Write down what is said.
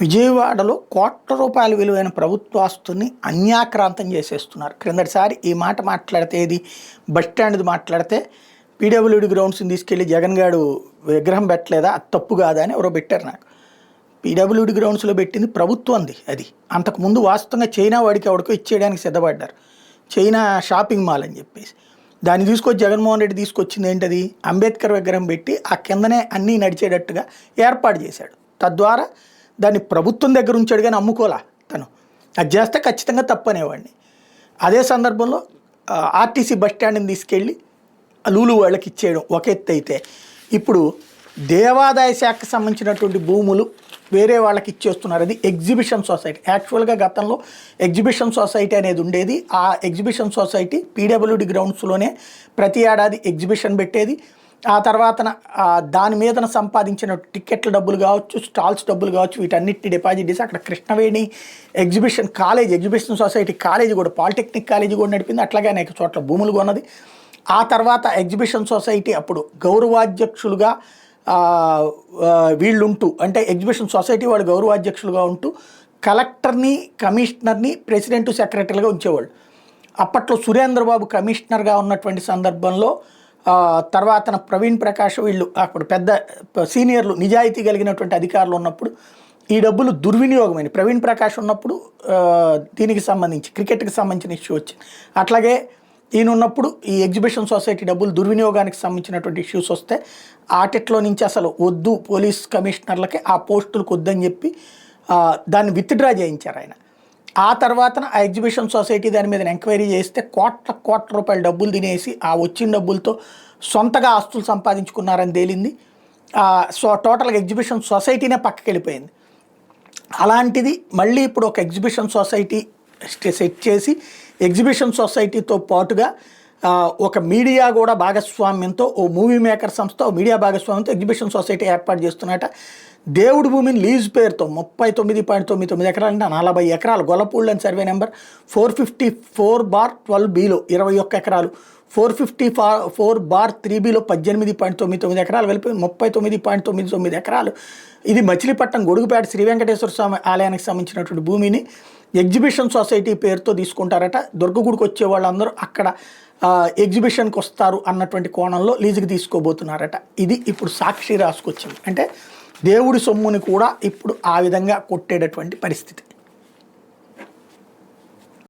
విజయవాడలో కోట్ల రూపాయల విలువైన ప్రభుత్వాస్తుని అన్యాక్రాంతం చేసేస్తున్నారు. క్రిందటిసారి ఈ మాట మాట్లాడితే ఇది బస్టాండ్ది మాట్లాడితే పీడబ్ల్యూడి గ్రౌండ్స్ని తీసుకెళ్ళి జగన్ గారు విగ్రహం పెట్టలేదా, అది తప్పు కాదా అని ఎవరో పెట్టారు. నాకు పీడబ్ల్యూడి గ్రౌండ్స్లో పెట్టింది ప్రభుత్వంది. అది అంతకుముందు వాస్తవంగా చైనా వాడికి ఎవరికో ఇచ్చేయడానికి సిద్ధపడ్డారు. చైనా షాపింగ్ మాల్ అని చెప్పేసి దాన్ని తీసుకొచ్చి జగన్మోహన్ రెడ్డి తీసుకొచ్చింది ఏంటది, అంబేద్కర్ విగ్రహం పెట్టి ఆ కిందనే అన్నీ నడిచేటట్టుగా ఏర్పాటు చేశాడు. తద్వారా దాన్ని ప్రభుత్వం దగ్గర ఉంచాడు కానీ అమ్ముకోలా తను. అది చేస్తే ఖచ్చితంగా తప్పనేవాడిని. అదే సందర్భంలో ఆర్టీసీ బస్టాండ్ని తీసుకెళ్ళి లూలు వాళ్ళకి ఇచ్చేయడం ఒక ఎత్తు అయితే, ఇప్పుడు దేవాదాయ శాఖకు సంబంధించినటువంటి భూములు వేరే వాళ్ళకి ఇచ్చేస్తున్నారు. అది ఎగ్జిబిషన్ సొసైటీ. యాక్చువల్గా గతంలో ఎగ్జిబిషన్ సొసైటీ అనేది ఉండేది. ఆ ఎగ్జిబిషన్ సొసైటీ పీడబ్ల్యూడి గ్రౌండ్స్లోనే ప్రతి ఏడాది ఎగ్జిబిషన్ పెట్టేది. ఆ తర్వాత దాని మీదన సంపాదించిన టికెట్ల డబ్బులు కావచ్చు, స్టాల్స్ డబ్బులు కావచ్చు, వీటన్నిటిని డిపాజిట్ చేసి అక్కడ Krishnaveni exhibition college, exhibition society college కూడా, పాలిటెక్నిక్ కాలేజీ కూడా నడిపింది. అట్లాగే అనేక చోట్ల భూములు కొన్నది. ఆ తర్వాత ఎగ్జిబిషన్ సొసైటీ అప్పుడు గౌరవాధ్యక్షులుగా వీళ్ళుంటూ, అంటే ఎగ్జిబిషన్ సొసైటీ వాళ్ళు గౌరవాధ్యక్షులుగా ఉంటూ కలెక్టర్ని, కమిషనర్ని, ప్రెసిడెంట్, సెక్రటరీగా ఉంచేవాళ్ళు. అప్పట్లో సురేంద్రబాబు కమిషనర్గా ఉన్నటువంటి సందర్భంలో తర్వాత ప్రవీణ్ ప్రకాష్ వీళ్ళు అప్పుడు పెద్ద సీనియర్లు, నిజాయితీ కలిగినటువంటి అధికారులు ఉన్నప్పుడు ఈ డబ్బులు దుర్వినియోగమైన ప్రవీణ్ ప్రకాష్ ఉన్నప్పుడు దీనికి సంబంధించి క్రికెట్కి సంబంధించిన ఇష్యూ వచ్చింది. అట్లాగే ఈయన ఉన్నప్పుడు ఈ ఎగ్జిబిషన్ సొసైటీ డబ్బులు దుర్వినియోగానికి సంబంధించినటువంటి ఇష్యూస్ వస్తే ఆటిట్లో నుంచి అసలు వద్దు, పోలీస్ కమిషనర్లకి ఆ పోస్టులకు వద్దని చెప్పి దాన్ని విత్డ్రా చేయించారు ఆయన. ఆ తర్వాత ఆ ఎగ్జిబిషన్ సొసైటీ దాని మీద ఎంక్వైరీ చేస్తే కోట్ల రూపాయల డబ్బులు తినేసి ఆ వచ్చిన డబ్బులతో సొంతగా ఆస్తులు సంపాదించుకున్నారని తేలింది. సో టోటల్గా ఎగ్జిబిషన్ సొసైటీనే పక్కకి వెళ్ళిపోయింది. అలాంటిది మళ్ళీ ఇప్పుడు ఒక ఎగ్జిబిషన్ సొసైటీ సెట్ చేసి ఎగ్జిబిషన్ సొసైటీతో పాటుగా ఒక మీడియా కూడా భాగస్వామ్యంతో, ఓ మూవీ మేకర్ సంస్థ, ఓ మీడియా భాగస్వామ్యంతో ఎగ్జిబిషన్ సొసైటీ ఏర్పాటు చేస్తున్నట. దేవుడి భూమిని లీజ్ పేరుతో 39.99 ఎకరాలు అంటే 40 ఎకరాలు, గొల్లపూళ్ళు అని సర్వే నెంబర్ 454/12Bలో 21 ఎకరాలు, 454/3Bలో 18.99 ఎకరాలు కలిపి 39.99 ఎకరాలు. ఇది మచిలీపట్నం గొడుగుపేట శ్రీ వెంకటేశ్వర స్వామి ఆలయానికి సంబంధించినటువంటి భూమిని ఎగ్జిబిషన్ సొసైటీ పేరుతో తీసుకుంటారట. దుర్గగుడికి వచ్చే వాళ్ళందరూ అక్కడ ఎగ్జిబిషన్కి వస్తారు అన్నటువంటి కోణంలో లీజుకి తీసుకోబోతున్నారట. ఇది ఇప్పుడు సాక్షి రాసుకొచ్చింది. అంటే దేవుడి సొమ్ముని కూడా ఇప్పుడు ఆ విధంగా కొట్టేటటువంటి పరిస్థితి.